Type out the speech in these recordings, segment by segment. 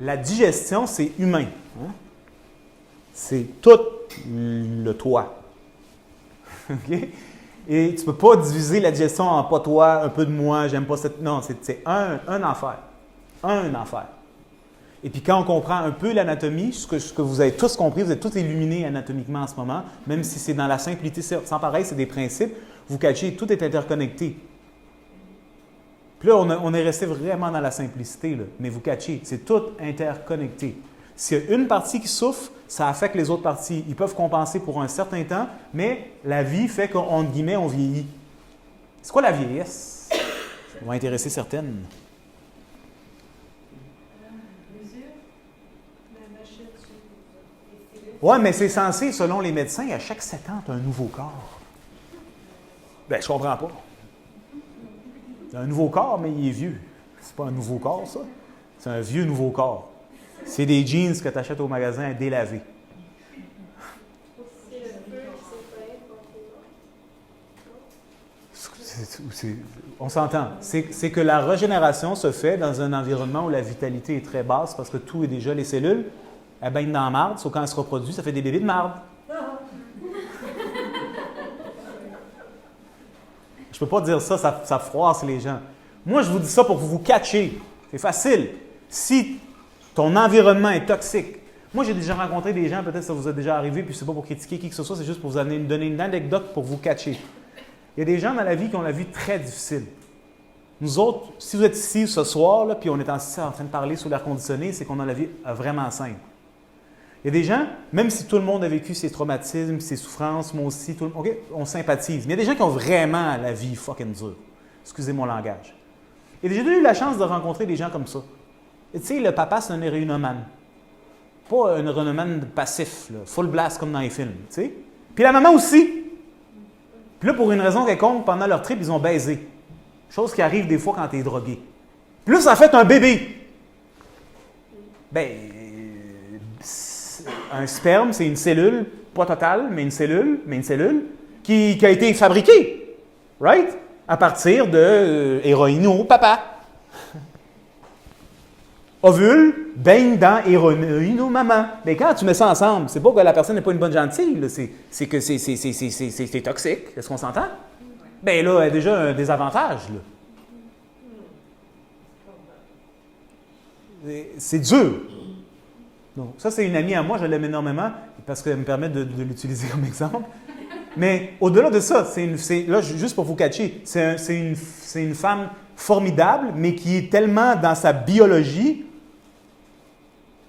la digestion, c'est humain. Hein? C'est tout le toi. OK? Et tu ne peux pas diviser la digestion en pas toi, un peu de moi, j'aime pas cette... Non, c'est un enfer. Un enfer. Et puis quand on comprend un peu l'anatomie, ce que vous avez tous compris, vous êtes tous illuminés anatomiquement en ce moment, même si c'est dans la simplicité, sans pareil, c'est des principes, vous cachez, tout est interconnecté. Puis là, on est resté vraiment dans la simplicité, là, mais vous cachez, c'est tout interconnecté. S'il y a une partie qui souffre, ça affecte les autres parties. Ils peuvent compenser pour un certain temps, mais la vie fait qu'entre guillemets, on vieillit. C'est quoi la vieillesse? Ça va intéresser certaines. Oui, mais c'est censé, selon les médecins, à chaque 7 ans, tu as un nouveau corps. Ben, je comprends pas. C'est un nouveau corps, mais il est vieux. C'est pas un nouveau corps, ça. C'est un vieux nouveau corps. C'est des jeans que tu achètes au magasin délavés. On s'entend. C'est que la régénération se fait dans un environnement où la vitalité est très basse parce que tout est déjà, les cellules, elles baignent dans la marde, sauf quand elles se reproduisent, ça fait des bébés de marde. Je peux pas dire ça, ça froisse les gens. Moi, je vous dis ça pour que vous catchiez. C'est facile. Si ton environnement est toxique, moi, j'ai déjà rencontré des gens, peut-être que ça vous a déjà arrivé, puis c'est pas pour critiquer qui que ce soit, c'est juste pour vous donner une anecdote pour vous catcher. Il y a des gens dans la vie qui ont la vie très difficile. Nous autres, si vous êtes ici ce soir, là, puis on est en train de parler sous l'air conditionné, c'est qu'on a la vie vraiment simple. Il y a des gens, même si tout le monde a vécu ses traumatismes, ses souffrances, moi aussi, okay, on sympathise. Mais il y a des gens qui ont vraiment la vie fucking dure. Excusez mon langage. Et j'ai déjà eu la chance de rencontrer des gens comme ça. Et tu sais, le papa, c'est un héroïnomane. Pas un héroïnomane passif, là, full blast comme dans les films. Tu sais. Puis la maman aussi. Puis là, pour une raison quelconque, pendant leur trip, ils ont baisé. Chose qui arrive des fois quand tu es drogué. Puis là, ça a fait un bébé. Ben, un sperme, c'est une cellule, pas totale, mais une cellule, qui a été fabriquée, right? À partir de héroïno papa. Ovule baigne dans héroïno maman. Mais quand tu mets ça ensemble, c'est pas que la personne n'est pas une bonne gentille, là, c'est que c'est toxique. Est-ce qu'on s'entend? Bien là, il y a déjà un désavantage, là. C'est dur. Donc, ça, c'est une amie à moi, je l'aime énormément parce qu'elle me permet de l'utiliser comme exemple. Mais au-delà de ça, là, juste pour vous catcher, c'est une femme formidable, mais qui est tellement dans sa biologie,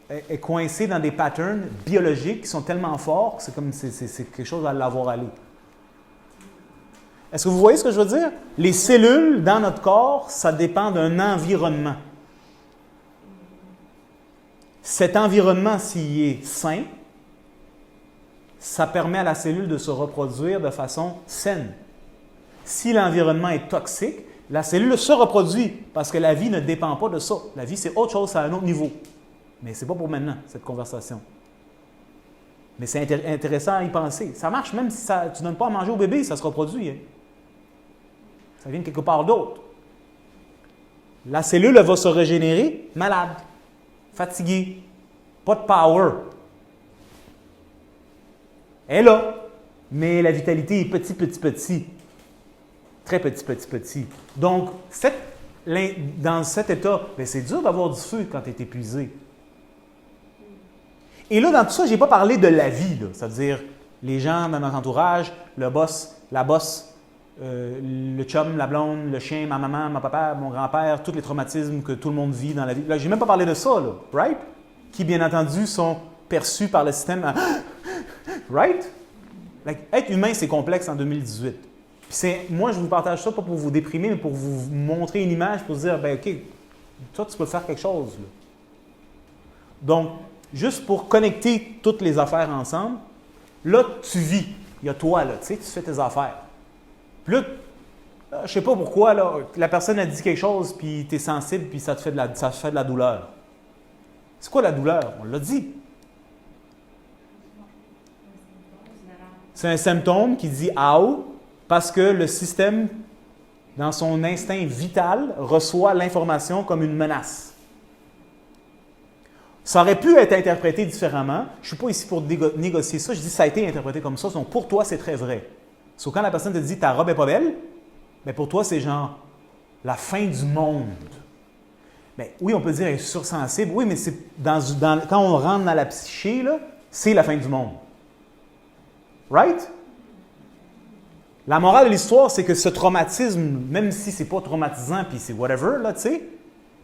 est coincée dans des patterns biologiques qui sont tellement forts que c'est quelque chose à l'avoir aller. Est-ce que vous voyez ce que je veux dire? Les cellules dans notre corps, ça dépend d'un environnement. Cet environnement, s'il est sain, ça permet à la cellule de se reproduire de façon saine. Si l'environnement est toxique, la cellule se reproduit parce que la vie ne dépend pas de ça. La vie, c'est autre chose, c'est à un autre niveau. Mais ce n'est pas pour maintenant, cette conversation. Mais c'est intéressant à y penser. Ça marche même si tu ne donnes pas à manger au bébé, ça se reproduit. Hein? Ça vient de quelque part d'autre. La cellule elle va se régénérer malade, fatiguée, pas de power. Elle est là, mais la vitalité est petit. Très petit. Donc, dans cet état, bien, c'est dur d'avoir du feu quand tu es épuisé. Et là, dans tout ça, je n'ai pas parlé de la vie, là, c'est-à-dire les gens dans notre entourage, le boss, la bosse, le chum, la blonde, le chien, ma maman, mon papa, mon grand-père, tous les traumatismes que tout le monde vit dans la vie. Là, je n'ai même pas parlé de ça, là, right? Qui, bien entendu, sont perçus par le système. Right? Être humain, c'est complexe en 2018. Puis moi, je vous partage ça pas pour vous déprimer, mais pour vous montrer une image, pour vous dire, ben OK, toi, tu peux faire quelque chose. Là. Donc, juste pour connecter toutes les affaires ensemble, là, tu vis. Il y a toi, là, tu sais, tu fais tes affaires. Puis là, je ne sais pas pourquoi, là, la personne a dit quelque chose, puis tu es sensible, puis ça te fait de la douleur. C'est quoi la douleur? On l'a dit. C'est un symptôme qui dit « Aou » parce que le système, dans son instinct vital, reçoit l'information comme une menace. Ça aurait pu être interprété différemment. Je ne suis pas ici pour négocier ça. Je dis ça a été interprété comme ça. Donc, pour toi, c'est très vrai. So, quand la personne te dit ta robe n'est pas belle, bien, pour toi, c'est genre la fin du monde. Bien, oui, on peut dire elle est sursensible. Oui, mais c'est quand on rentre dans la psyché, là, c'est la fin du monde. Right? La morale de l'histoire, c'est que ce traumatisme, même si c'est pas traumatisant, puis c'est whatever, là, tu sais,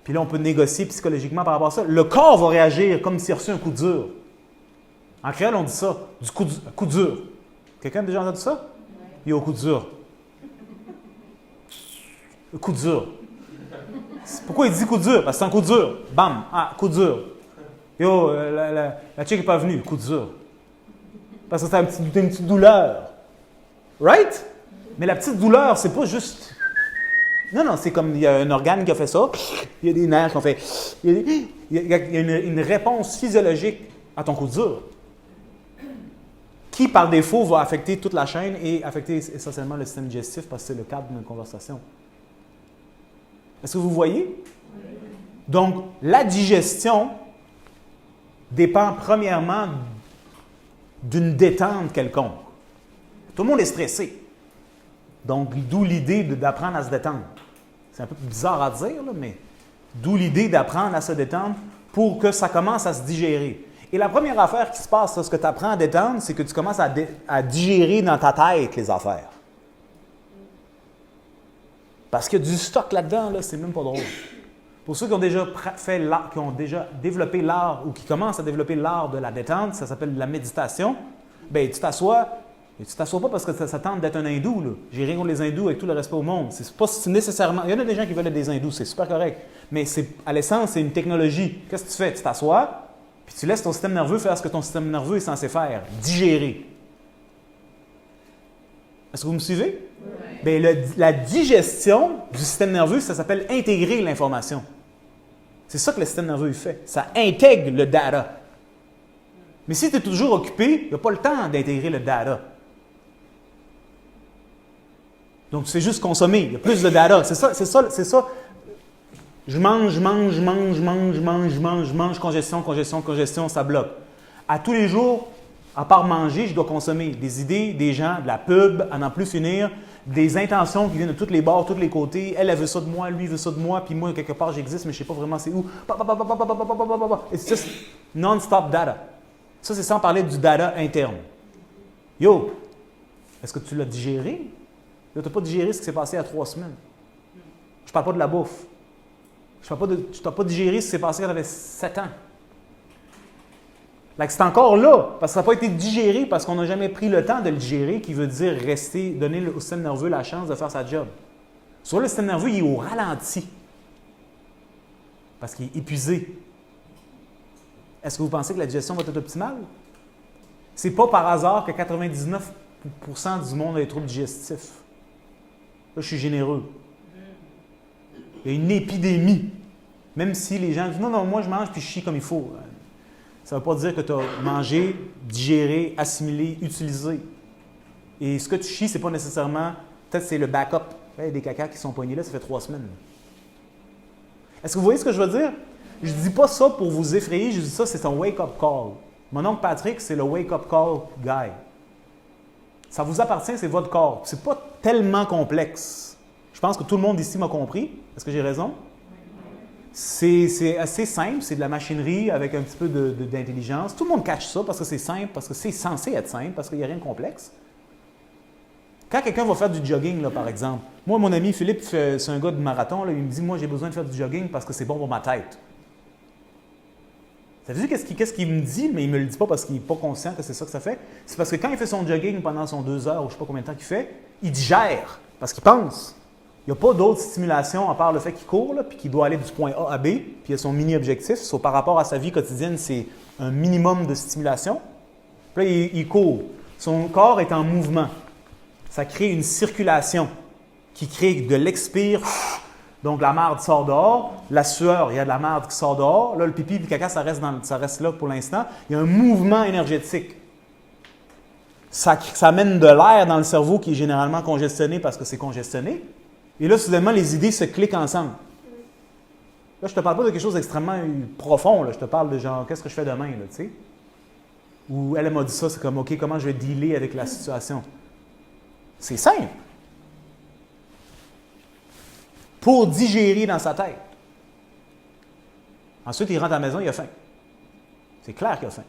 puis là, on peut négocier psychologiquement par rapport à ça, le corps va réagir comme s'il a reçu un coup dur. En créole, on dit ça, du coup dur. Quelqu'un a déjà entendu ça? Oui. Yo, coup dur. Le coup dur. Pourquoi il dit coup dur? Parce que c'est un coup dur. Bam! Ah, coup dur. Yo, la chick n'est pas venue. Coup dur. Parce que c'est une petite douleur. Right? Mais la petite douleur, c'est pas juste... Non, c'est comme il y a un organe qui a fait ça. Il y a des nerfs qui ont fait... Il y a une réponse physiologique à ton coup dur qui, par défaut, va affecter toute la chaîne et affecter essentiellement le système digestif parce que c'est le cadre d'une conversation. Est-ce que vous voyez? Donc, la digestion dépend premièrement d'une détente quelconque. Tout le monde est stressé. Donc, d'où l'idée d'apprendre à se détendre. C'est un peu bizarre à dire, là, mais d'où l'idée d'apprendre à se détendre pour que ça commence à se digérer. Et la première affaire qui se passe lorsque tu apprends à détendre, c'est que tu commences à digérer dans ta tête les affaires. Parce qu'il y a du stock là-dedans, là, c'est même pas drôle. Pour ceux qui ont déjà qui ont déjà développé l'art ou qui commencent à développer l'art de la détente, ça s'appelle la méditation, bien, tu t'assois, et tu t'assois pas parce que ça tente d'être un hindou, là. J'ai rien contre les hindous avec tout le respect au monde. C'est pas nécessairement... Il y en a des gens qui veulent être des hindous, c'est super correct. Mais à l'essence, c'est une technologie. Qu'est-ce que tu fais? Tu t'assois, puis tu laisses ton système nerveux faire ce que ton système nerveux est censé faire, digérer. Est-ce que vous me suivez? Oui. Bien, la digestion du système nerveux, ça s'appelle intégrer l'information. C'est ça que le système nerveux fait. Ça intègre le data. Mais si tu es toujours occupé, il n'y a pas le temps d'intégrer le data. Donc, tu fais juste consommer. Il y a plus de data. C'est ça. Je mange, congestion, ça bloque. À tous les jours, à part manger, je dois consommer des idées, des gens, de la pub, à n'en plus finir, des intentions qui viennent de tous les bords, tous les côtés. Elle veut ça de moi, lui veut ça de moi, puis moi, quelque part, j'existe, mais je ne sais pas vraiment c'est où. It's just non-stop data. Ça, c'est sans parler du data interne. Yo, est-ce que tu l'as digéré? Tu n'as pas digéré ce qui s'est passé il y a 3 semaines. Je ne parle pas de la bouffe. Tu n'as pas digéré ce qui s'est passé quand tu avais 7 ans. Like, c'est encore là, parce que ça n'a pas été digéré, parce qu'on n'a jamais pris le temps de le digérer, qui veut dire donner au système nerveux la chance de faire sa job. Soit le système nerveux, il est au ralenti, parce qu'il est épuisé. Est-ce que vous pensez que la digestion va être optimale? C'est pas par hasard que 99% du monde a des troubles digestifs. Là, je suis généreux. Il y a une épidémie. Même si les gens disent « Non, moi je mange puis je chie comme il faut ». Ça ne veut pas dire que tu as mangé, digéré, assimilé, utilisé. Et ce que tu chies, ce n'est pas nécessairement... Peut-être c'est le backup. Il y a des cacas qui sont poignés là, ça fait 3 semaines. Est-ce que vous voyez ce que je veux dire? Je ne dis pas ça pour vous effrayer, je dis ça, c'est un wake-up call. Mon oncle Patrick, c'est le wake-up call guy. Ça vous appartient, c'est votre corps. Ce n'est pas tellement complexe. Je pense que tout le monde ici m'a compris. Est-ce que j'ai raison? C'est assez simple, c'est de la machinerie avec un petit peu d'intelligence. Tout le monde cache ça parce que c'est simple, parce que c'est censé être simple, parce qu'il n'y a rien de complexe. Quand quelqu'un va faire du jogging, là, par exemple, moi, mon ami Philippe, c'est un gars de marathon, là, il me dit « Moi, j'ai besoin de faire du jogging parce que c'est bon pour ma tête. » Ça veut dire qu'est-ce qu'il me dit, mais il ne me le dit pas parce qu'il n'est pas conscient que c'est ça que ça fait. C'est parce que quand il fait son jogging pendant son 2 heures, ou je ne sais pas combien de temps qu'il fait, il digère parce qu'il pense. Il n'y a pas d'autre stimulation à part le fait qu'il court, puis qu'il doit aller du point A à B, puis il a son mini-objectif. Par rapport à sa vie quotidienne, c'est un minimum de stimulation. Puis là, il court. Son corps est en mouvement. Ça crée une circulation qui crée de l'expire. Donc, la marde sort dehors. La sueur, il y a de la marde qui sort dehors. Là, le pipi et le caca, ça reste là pour l'instant. Il y a un mouvement énergétique. Ça amène de l'air dans le cerveau qui est généralement congestionné parce que c'est congestionné. Et là, soudainement, les idées se cliquent ensemble. Là, je te parle pas de quelque chose d'extrêmement profond. Là. Je te parle de genre, qu'est-ce que je fais demain, là, tu sais? Ou elle m'a dit ça, c'est comme, OK, comment je vais dealer avec la situation? C'est simple. Pour digérer dans sa tête. Ensuite, il rentre à la maison, il a faim. C'est clair qu'il a faim.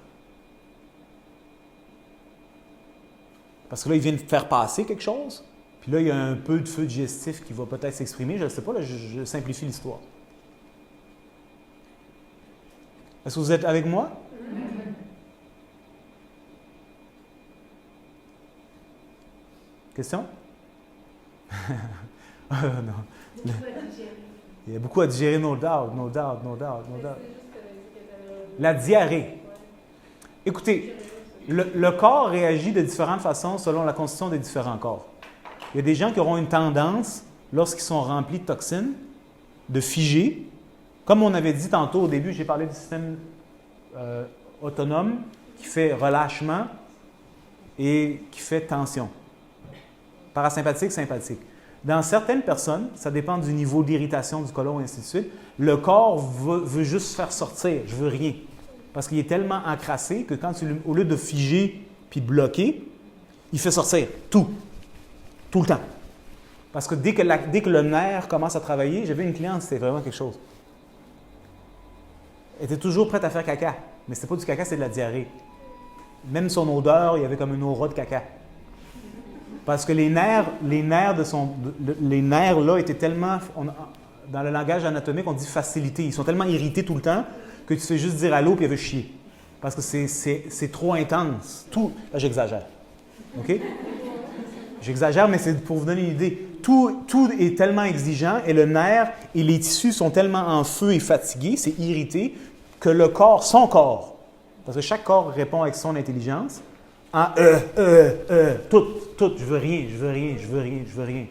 Parce que là, il vient de faire passer quelque chose, puis là, il y a un peu de feu digestif qui va peut-être s'exprimer. Je ne sais pas, là, je simplifie l'histoire. Est-ce que vous êtes avec moi? Question? Non. Il y a beaucoup à digérer, no doubt, no doubt, no doubt, no doubt. La diarrhée. Écoutez, le corps réagit de différentes façons selon la constitution des différents corps. Il y a des gens qui auront une tendance, lorsqu'ils sont remplis de toxines, de figer. Comme on avait dit tantôt au début, j'ai parlé du système autonome qui fait relâchement et qui fait tension. Parasympathique, sympathique. Dans certaines personnes, ça dépend du niveau d'irritation du côlon et ainsi de suite, le corps veut juste faire sortir, je veux rien. Parce qu'il est tellement encrassé que quand au lieu de figer puis bloquer, il fait sortir tout. Tout le temps. Parce que dès que le nerf commence à travailler, j'avais une cliente, c'était vraiment quelque chose. Elle était toujours prête à faire caca. Mais ce n'était pas du caca, c'est de la diarrhée. Même son odeur, il y avait comme une aura de caca. Parce que les nerfs là étaient tellement, dans le langage anatomique, on dit facilité. Ils sont tellement irrités tout le temps que tu fais juste dire allô puis elle veut chier. Parce que c'est trop intense. Tout, là, j'exagère. OK? J'exagère, mais c'est pour vous donner une idée. Tout est tellement exigeant et le nerf et les tissus sont tellement en feu et fatigués, c'est irrité, que le corps, son corps, parce que chaque corps répond avec son intelligence, en tout, je veux rien, je veux rien, je veux rien, je veux rien.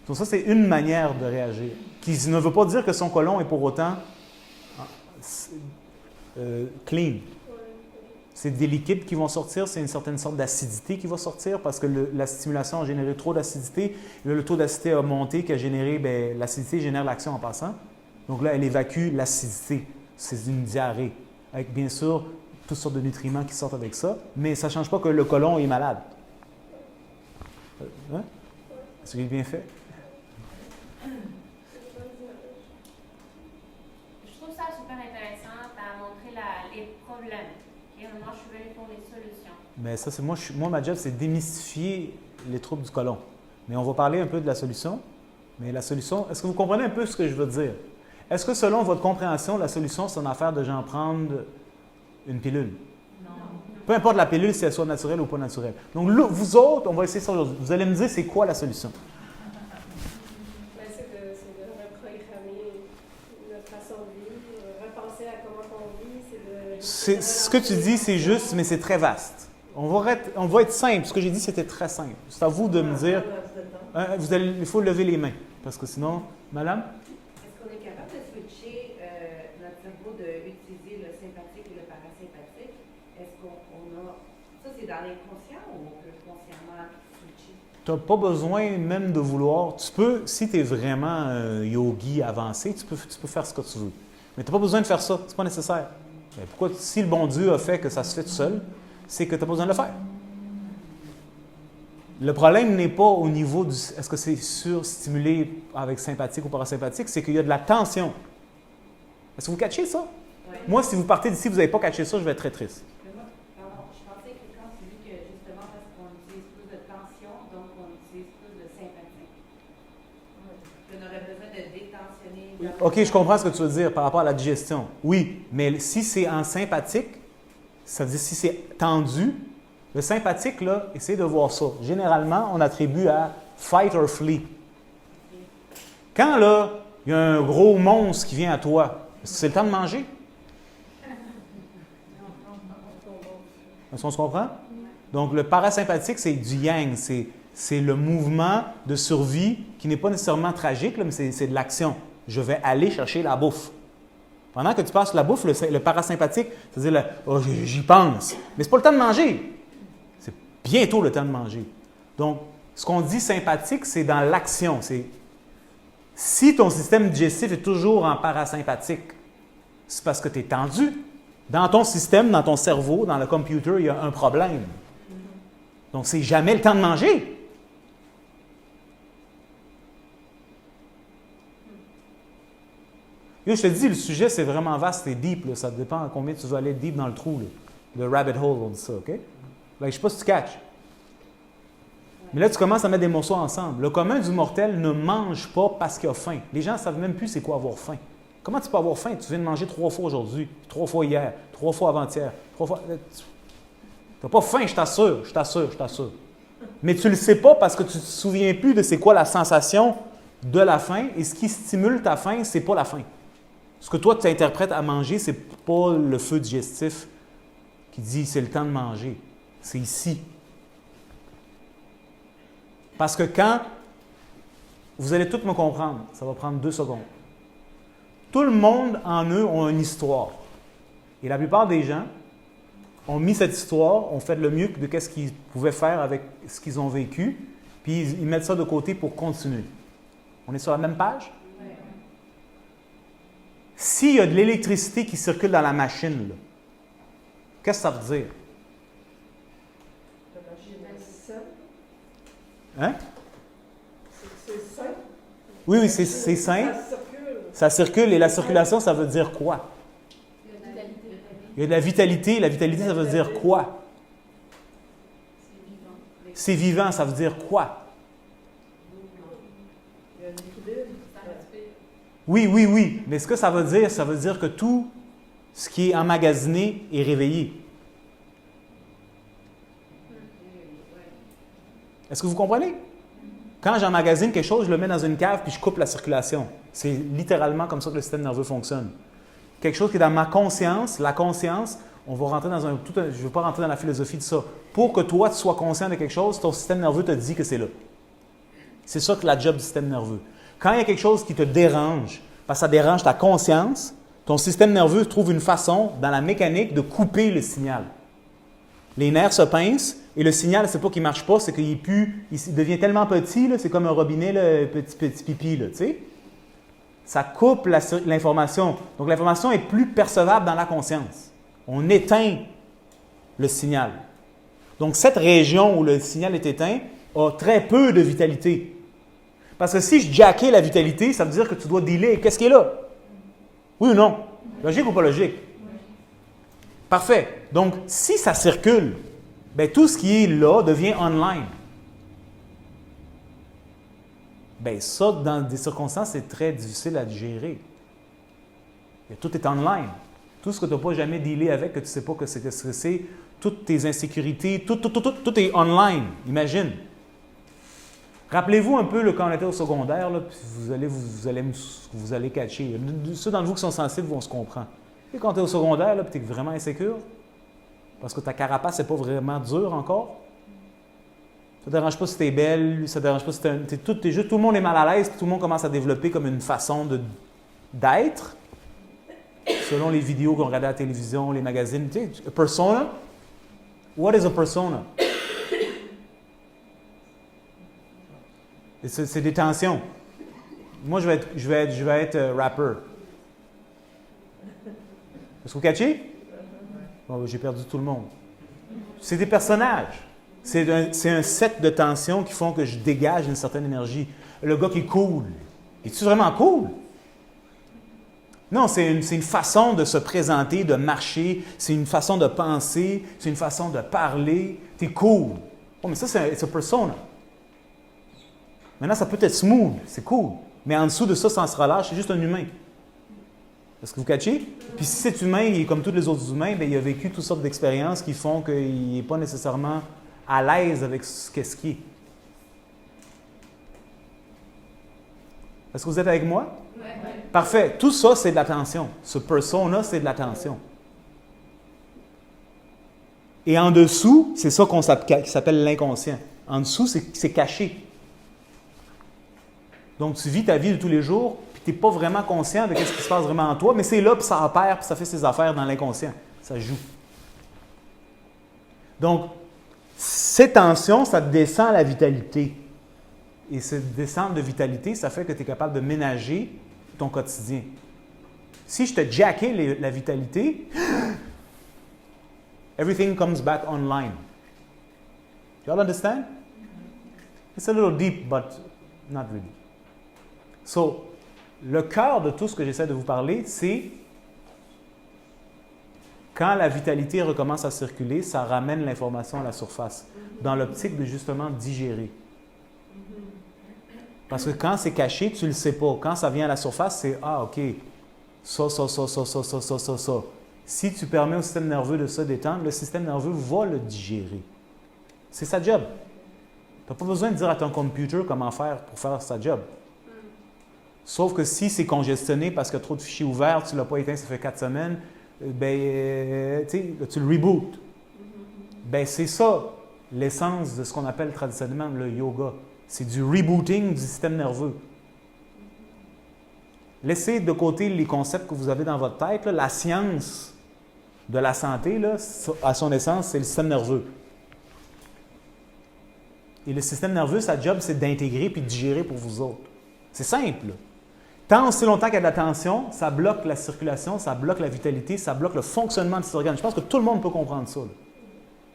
Donc ça, c'est une manière de réagir, qui ne veut pas dire que son côlon est pour autant clean. C'est des liquides qui vont sortir, c'est une certaine sorte d'acidité qui va sortir parce que la stimulation a généré trop d'acidité. Le taux d'acidité a monté, qui a généré, l'acidité génère l'action en passant. Donc là, elle évacue l'acidité. C'est une diarrhée, avec bien sûr toutes sortes de nutriments qui sortent avec ça, mais ça ne change pas que le côlon est malade. Hein? Est-ce que j'ai bien fait? Je trouve ça super intéressant. Tu as montré les problèmes. Et maintenant, je suis venue pour les solutions. Mais ça, c'est moi, ma job, c'est démystifier les troubles du côlon. Mais on va parler un peu de la solution. Mais la solution, est-ce que vous comprenez un peu ce que je veux dire? Est-ce que selon votre compréhension, la solution, c'est une affaire de genre prendre une pilule? Non. Peu importe la pilule, si elle soit naturelle ou pas naturelle. Donc, là, vous autres, on va essayer ça aujourd'hui. Vous allez me dire, c'est quoi la solution? C'est de reprogrammer notre façon de vivre, repenser à comment on vit. Ce que tu dis, c'est juste, mais c'est très vaste. On va être simple. Ce que j'ai dit, c'était très simple. C'est à vous de me dire. Il faut lever les mains. Parce que sinon, madame? Est-ce qu'on est capable de switcher notre cerveau d'utiliser le sympathique et le parasympathique? Est-ce qu'on a. Ça, c'est dans l'inconscient ou on peut consciemment switcher? Tu n'as pas besoin même de vouloir. Tu peux, si tu es vraiment yogi avancé, tu peux faire ce que tu veux. Mais tu n'as pas besoin de faire ça. Ce n'est pas nécessaire. Mais pourquoi, si le bon Dieu a fait que ça se fait tout seul, c'est que tu n'as pas besoin de le faire. Le problème n'est pas au niveau du... Est-ce que c'est surstimulé avec sympathique ou parasympathique? C'est qu'il y a de la tension. Est-ce que vous catchez ça? Oui. Moi, si vous partez d'ici et vous n'avez pas catché ça, je vais être très triste. Pardon, je pensais que quand tu dis que justement parce qu'on utilise plus de tension, donc on utilise plus de sympathique. On aurait besoin de détensionner. OK, je comprends ce que tu veux dire par rapport à la digestion. Oui, mais si c'est en sympathique, ça veut dire si c'est tendu, le sympathique, là, essayez de voir ça. Généralement, on attribue à fight or flee. Quand, là, il y a un gros monstre qui vient à toi, est-ce que c'est le temps de manger? Est-ce qu'on se comprend? Donc, le parasympathique, c'est du yang. C'est le mouvement de survie qui n'est pas nécessairement tragique, là, mais c'est de l'action. Je vais aller chercher la bouffe. Pendant que tu passes la bouffe, le parasympathique, c'est-à-dire, oh, j'y pense. Mais ce n'est pas le temps de manger. C'est bientôt le temps de manger. Donc, ce qu'on dit sympathique, c'est dans l'action. Si ton système digestif est toujours en parasympathique, c'est parce que tu es tendu. Dans ton système, dans ton cerveau, dans le computer, il y a un problème. Donc, c'est jamais le temps de manger. Yo, je te dis, le sujet, c'est vraiment vaste et deep. Là. Ça dépend à combien tu vas aller deep dans le trou. Là. Le rabbit hole, on dit ça, OK? Là, je ne sais pas si tu catches. Mais là, tu commences à mettre des morceaux ensemble. Le commun du mortel ne mange pas parce qu'il a faim. Les gens ne savent même plus c'est quoi avoir faim. Comment tu peux avoir faim? Tu viens de manger 3 fois aujourd'hui, 3 fois hier, 3 fois avant-hier, 3 fois... Tu n'as pas faim, je t'assure. Mais tu ne le sais pas parce que tu ne te souviens plus de c'est quoi la sensation de la faim. Et ce qui stimule ta faim, ce n'est pas la faim. Ce que toi, tu interprètes à manger, ce n'est pas le feu digestif qui dit c'est le temps de manger. C'est ici. Parce que quand vous allez tous me comprendre, ça va prendre 2 secondes. Tout le monde en eux ont une histoire. Et la plupart des gens ont mis cette histoire, ont fait le mieux de ce qu'ils pouvaient faire avec ce qu'ils ont vécu, puis ils mettent ça de côté pour continuer. On est sur la même page? S'il y a de l'électricité qui circule dans la machine, là, qu'est-ce que ça veut dire? La machine est saine. Hein? C'est sain. Oui, c'est sain. Ça circule. Ça circule et la circulation, ça veut dire quoi? Il y a de la vitalité. La vitalité, ça veut dire quoi? C'est vivant, ça veut dire quoi? Il y a un équilibre. Oui. Mais ce que ça veut dire que tout ce qui est emmagasiné est réveillé. Est-ce que vous comprenez? Quand j'emmagasine quelque chose, je le mets dans une cave puis je coupe la circulation. C'est littéralement comme ça que le système nerveux fonctionne. Quelque chose qui est dans ma conscience, la conscience, on va rentrer dans je ne veux pas rentrer dans la philosophie de ça. Pour que toi, tu sois conscient de quelque chose, ton système nerveux te dit que c'est là. C'est ça que la job du système nerveux. Quand il y a quelque chose qui te dérange, parce que ça dérange ta conscience, ton système nerveux trouve une façon, dans la mécanique, de couper le signal. Les nerfs se pincent et le signal, c'est pas qu'il ne marche pas, c'est qu'il devient tellement petit, là, c'est comme un robinet, là, petit pipi, là, tu sais. Ça coupe l'information. Donc, l'information est plus percevable dans la conscience. On éteint le signal. Donc, cette région où le signal est éteint a très peu de vitalité. Parce que si je jackais la vitalité, ça veut dire que tu dois dealer. Qu'est-ce qui est là? Oui ou non? Logique ou pas logique? Parfait. Donc, si ça circule, bien, tout ce qui est là devient online. Bien, ça, dans des circonstances, c'est très difficile à gérer. Et tout est online. Tout ce que tu n'as pas jamais dealé avec, que tu ne sais pas que c'est, toutes tes insécurités, tout est online. Imagine. Rappelez-vous un peu là, quand on était au secondaire, là, puis vous allez catcher. Ceux d'entre vous qui sont sensibles vont se comprendre. Et quand tu es au secondaire, tu es vraiment insécure, parce que ta carapace n'est pas vraiment dure encore. Ça ne dérange pas si tu es belle, ça ne dérange pas si tout le monde est mal à l'aise, puis tout le monde commence à développer comme une façon d'être, selon les vidéos qu'on regarde à la télévision, les magazines. Tu sais, a persona. What is a persona? C'est des tensions. Moi, je vais être rapper. Est-ce que vous catchez? Bon, j'ai perdu tout le monde. C'est des personnages. C'est un set de tensions qui font que je dégage une certaine énergie. Le gars qui est cool. Es-tu vraiment cool? Non, c'est une façon de se présenter, de marcher. C'est une façon de penser. C'est une façon de parler. Tu es cool. Oh, mais ça, c'est un persona. Maintenant, ça peut être smooth. C'est cool. Mais en dessous de ça, sans se relâche, c'est juste un humain. Est-ce que vous catchez? Puis si cet humain, il est comme tous les autres humains, bien, il a vécu toutes sortes d'expériences qui font qu'il n'est pas nécessairement à l'aise avec ce qui est. Est-ce que vous êtes avec moi? Oui. Parfait. Tout ça, c'est de l'attention. Ce persona, c'est de l'attention. Et en dessous, c'est ça qui s'appelle l'inconscient. En dessous, c'est caché. Donc, tu vis ta vie de tous les jours, puis tu n'es pas vraiment conscient de ce qui se passe vraiment en toi, mais c'est là, puis ça opère, puis ça fait ses affaires dans l'inconscient. Ça joue. Donc, ces tensions, ça descend la vitalité. Et cette descente de vitalité, ça fait que tu es capable de ménager ton quotidien. Si je te jackais la vitalité, everything comes back online. You all understand? It's a little deep, but not really. So, le cœur de tout ce que j'essaie de vous parler, c'est quand la vitalité recommence à circuler, ça ramène l'information à la surface, dans l'optique de justement digérer. Parce que quand c'est caché, tu ne le sais pas. Quand ça vient à la surface, c'est « Ah, OK, ça. » Si tu permets au système nerveux de se détendre, le système nerveux va le digérer. C'est sa job. Tu n'as pas besoin de dire à ton computer comment faire pour faire sa job. Sauf que si c'est congestionné parce qu'il y a trop de fichiers ouverts, tu ne l'as pas éteint, ça fait 4 semaines, tu le rebootes. Ben, c'est ça, l'essence de ce qu'on appelle traditionnellement le yoga. C'est du rebooting du système nerveux. Laissez de côté les concepts que vous avez dans votre tête. Là, la science de la santé, là, à son essence, c'est le système nerveux. Et le système nerveux, sa job, c'est d'intégrer puis de digérer pour vous autres. C'est simple. Tant aussi longtemps qu'il y a de la tension, ça bloque la circulation, ça bloque la vitalité, ça bloque le fonctionnement de cet organe. Je pense que tout le monde peut comprendre ça.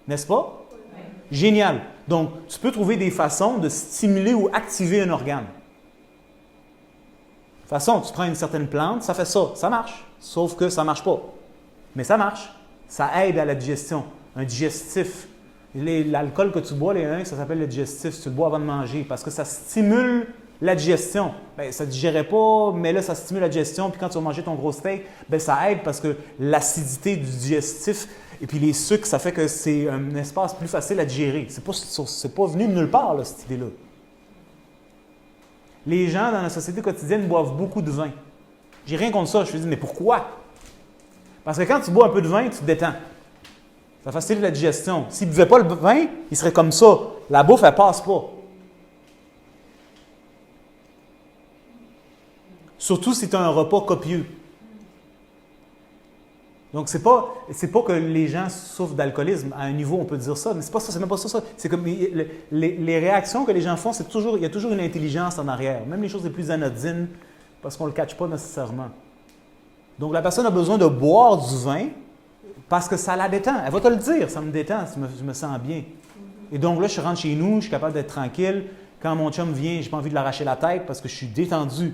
N'est-ce pas? Oui. Génial. Donc, tu peux trouver des façons de stimuler ou activer un organe. De toute façon, tu prends une certaine plante, ça fait ça. Ça marche. Sauf que ça ne marche pas. Mais ça marche. Ça aide à la digestion. Un digestif. L'alcool que tu bois, ça s'appelle le digestif. Tu le bois avant de manger parce que ça stimule la digestion. Bien, ça ne digérait pas, mais là, ça stimule la digestion. Puis quand tu vas manger ton gros steak, bien, ça aide parce que l'acidité du digestif et puis les sucres, ça fait que c'est un espace plus facile à digérer. C'est pas venu de nulle part, là, cette idée-là. Les gens dans la société quotidienne boivent beaucoup de vin. J'ai rien contre ça. Je me dis, mais pourquoi? Parce que quand tu bois un peu de vin, tu te détends. Ça facilite la digestion. S'ils ne buvaient pas le vin, ils seraient comme ça. La bouffe, elle ne passe pas. Surtout si tu as un repas copieux. Donc, c'est pas que les gens souffrent d'alcoolisme. À un niveau, on peut dire ça, mais c'est pas ça, c'est même pas ça. C'est comme les réactions que les gens font, il y a toujours une intelligence en arrière. Même les choses les plus anodines, parce qu'on ne le catche pas nécessairement. Donc, la personne a besoin de boire du vin parce que ça la détend. Elle va te le dire, ça me détend, je me sens bien. Et donc là, je rentre chez nous, je suis capable d'être tranquille. Quand mon chum vient, je n'ai pas envie de l'arracher la tête parce que je suis détendu.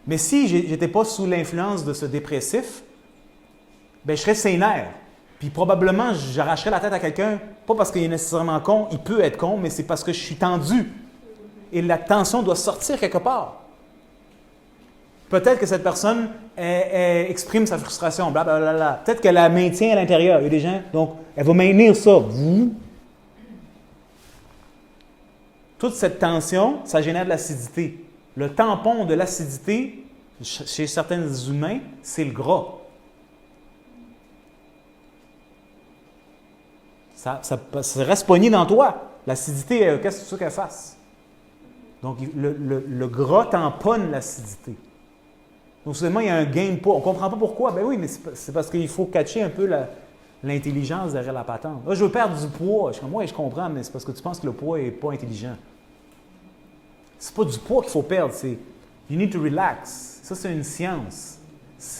Mais si je n'étais pas sous l'influence de ce dépressif, bien, je serais sénère. Puis probablement, j'arracherais la tête à quelqu'un, pas parce qu'il est nécessairement con, il peut être con, mais c'est parce que je suis tendu. Et la tension doit sortir quelque part. Peut-être que cette personne elle exprime sa frustration, blablabla. Peut-être qu'elle la maintient à l'intérieur. Il y a des gens, donc elle va maintenir ça. Toute cette tension, ça génère de l'acidité. Le tampon de l'acidité, chez certains humains, c'est le gras. Ça reste pogné dans toi. L'acidité, qu'est-ce que tu veux qu'elle fasse? Donc, le gras tamponne l'acidité. Donc, soudainement, il y a un gain de poids. On ne comprend pas pourquoi. Ben oui, mais c'est parce qu'il faut catcher un peu l'intelligence derrière la patente. Là, je veux perdre du poids. Je comprends, mais c'est parce que tu penses que le poids n'est pas intelligent. C'est pas du poids qu'il faut perdre, c'est you need to relax. Ça, c'est une science.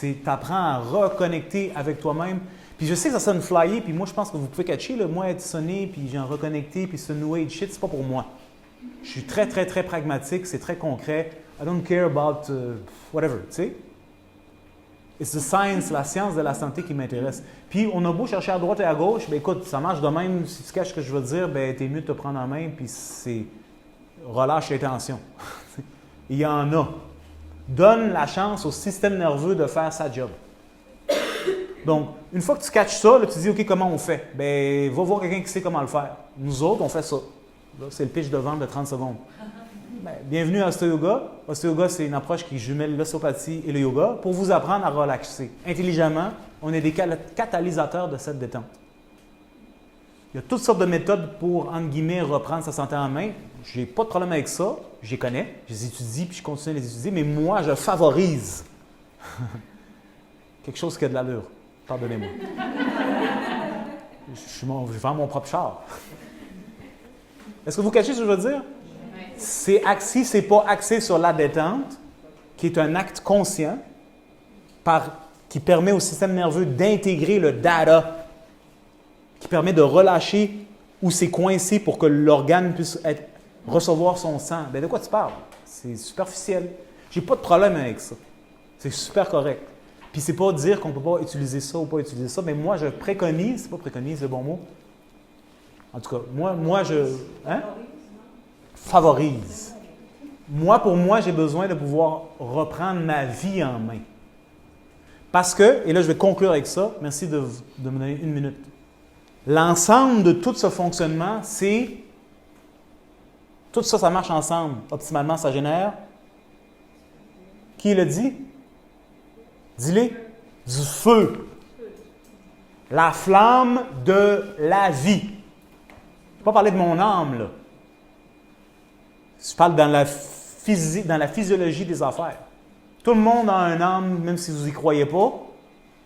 Tu apprends à reconnecter avec toi-même. Puis je sais que ça sonne flyé, puis moi, je pense que vous pouvez catcher, là, moi, être sonné, puis j'ai reconnecté, puis ce new age shit, c'est pas pour moi. Je suis très, très, très pragmatique, c'est très concret. I don't care about whatever, tu sais. It's the science, la science de la santé qui m'intéresse. Puis on a beau chercher à droite et à gauche, bien écoute, ça marche de même. Si tu caches ce que je veux dire, bien t'es mieux de te prendre en main, puis relâche les tensions. Il y en a. Donne la chance au système nerveux de faire sa job. Donc, une fois que tu catches ça, là, tu dis, OK, comment on fait? Bien, va voir quelqu'un qui sait comment le faire. Nous autres, on fait ça. Là, c'est le pitch de vente de 30 secondes. Bien, bienvenue à Osteoyoga. Osteoyoga, c'est une approche qui jumelle l'ostéopathie et le yoga pour vous apprendre à relaxer. Intelligemment, on est des catalysateurs de cette détente. Il y a toutes sortes de méthodes pour, entre guillemets, reprendre sa santé en main. Je n'ai pas de problème avec ça. Je les connais, je les étudie, puis je continue à les étudier, mais moi, je favorise quelque chose qui a de l'allure. Pardonnez-moi. Je vais faire mon propre char. Est-ce que vous cachez ce que je veux dire? Si ce n'est pas axé sur la détente, qui est un acte conscient, qui permet au système nerveux d'intégrer le data, qui permet de relâcher où c'est coincé pour que l'organe puisse recevoir son sang. Bien, de quoi tu parles? C'est superficiel. J'ai pas de problème avec ça. C'est super correct. Puis c'est pas dire qu'on ne peut pas utiliser ça ou pas utiliser ça, mais moi, je préconise, c'est pas préconise le bon mot. En tout cas, moi je... Hein? Favorise. Pour moi, j'ai besoin de pouvoir reprendre ma vie en main. Parce que, et là je vais conclure avec ça, merci de me donner 1 minute. L'ensemble de tout ce fonctionnement, c'est... Tout ça, ça marche ensemble. Optimalement, ça génère... Qui le dit? Dis-le. Du feu. La flamme de la vie. Je ne vais pas parler de mon âme, là. Je parle dans la physiologie des affaires. Tout le monde a un âme, même si vous n'y croyez pas.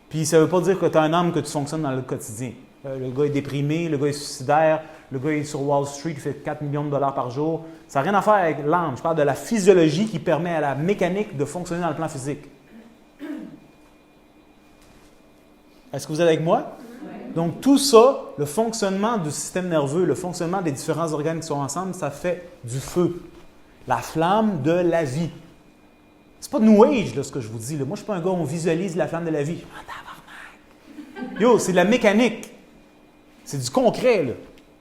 Puis ça ne veut pas dire que tu as un âme que tu fonctionnes dans le quotidien. Le gars est déprimé, le gars est suicidaire, le gars est sur Wall Street, il fait 4 millions de dollars par jour. Ça n'a rien à faire avec l'âme. Je parle de la physiologie qui permet à la mécanique de fonctionner dans le plan physique. Est-ce que vous êtes avec moi? Oui. Donc tout ça, le fonctionnement du système nerveux, le fonctionnement des différents organes qui sont ensemble, ça fait du feu. La flamme de la vie. C'est pas New Age, là, ce que je vous dis. Là. Moi, je ne suis pas un gars où on visualise la flamme de la vie. Yo, c'est de la mécanique. C'est du concret, là.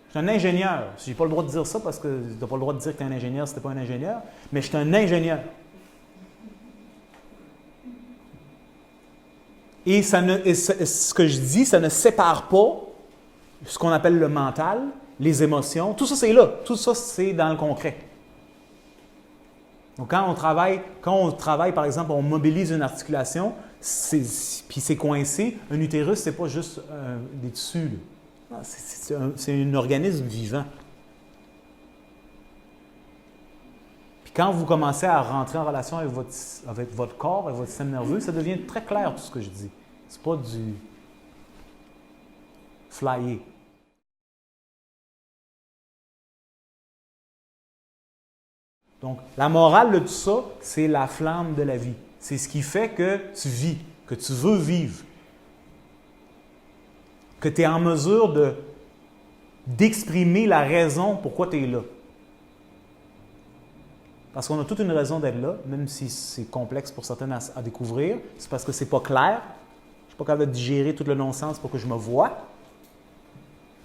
Je suis un ingénieur. Je n'ai pas le droit de dire ça parce que tu n'as pas le droit de dire que tu es un ingénieur si tu n'es pas un ingénieur. Mais je suis un ingénieur. Et ce que je dis, ça ne sépare pas ce qu'on appelle le mental, les émotions. Tout ça, c'est là. Tout ça, c'est dans le concret. Donc, quand on travaille, par exemple, on mobilise une articulation, puis c'est coincé, un utérus, ce n'est pas juste des tissus. C'est un organisme vivant. Puis quand vous commencez à rentrer en relation avec votre corps, avec votre système nerveux, ça devient très clair tout ce que je dis. C'est pas du flyer. Donc, la morale de tout ça, c'est la flamme de la vie. C'est ce qui fait que tu vis, que tu veux vivre. Que tu es en mesure d'exprimer la raison pourquoi tu es là. Parce qu'on a toute une raison d'être là, même si c'est complexe pour certains à découvrir. C'est parce que c'est pas clair. Je ne suis pas capable de digérer tout le non-sens pour que je me voie.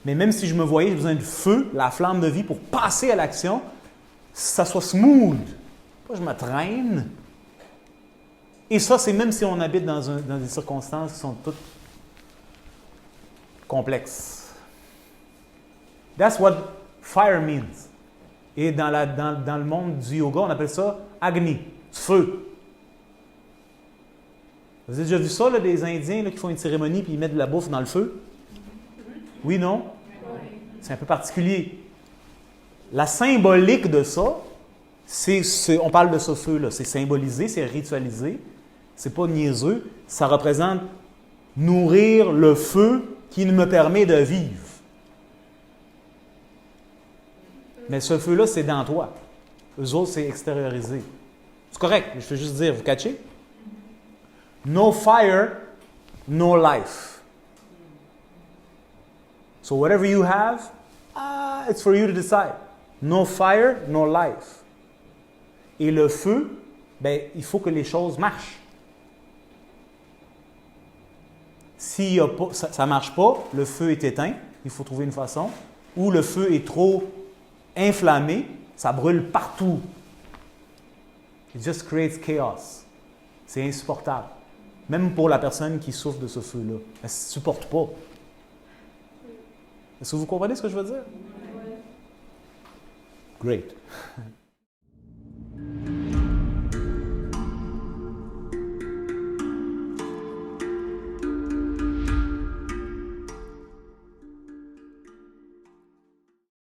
Mais même si je me voyais, j'ai besoin de feu, la flamme de vie pour passer à l'action, ça soit smooth. Pas je me traîne. Et ça, c'est même si on habite dans des circonstances qui sont toutes complexes. That's what fire means. Et dans le monde du yoga, on appelle ça Agni, feu. Vous avez déjà vu ça, là, des Indiens là, qui font une cérémonie et ils mettent de la bouffe dans le feu? Oui, non? C'est un peu particulier. La symbolique de ça, on parle de ce feu-là, c'est symbolisé, c'est ritualisé, c'est pas niaiseux, ça représente nourrir le feu qui me permet de vivre. Mais ce feu-là, c'est dans toi. Eux autres, c'est extériorisé. C'est correct, je veux juste dire, vous catchez? No fire, no life. So whatever you have, it's for you to decide. No fire, no life. Et le feu, il faut que les choses marchent. Si ça ne marche pas, le feu est éteint, il faut trouver une façon. Ou le feu est trop inflammé, ça brûle partout. It just creates chaos. C'est insupportable. Même pour la personne qui souffre de ce feu-là. Elle ne supporte pas. Est-ce que vous comprenez ce que je veux dire? Oui. Great.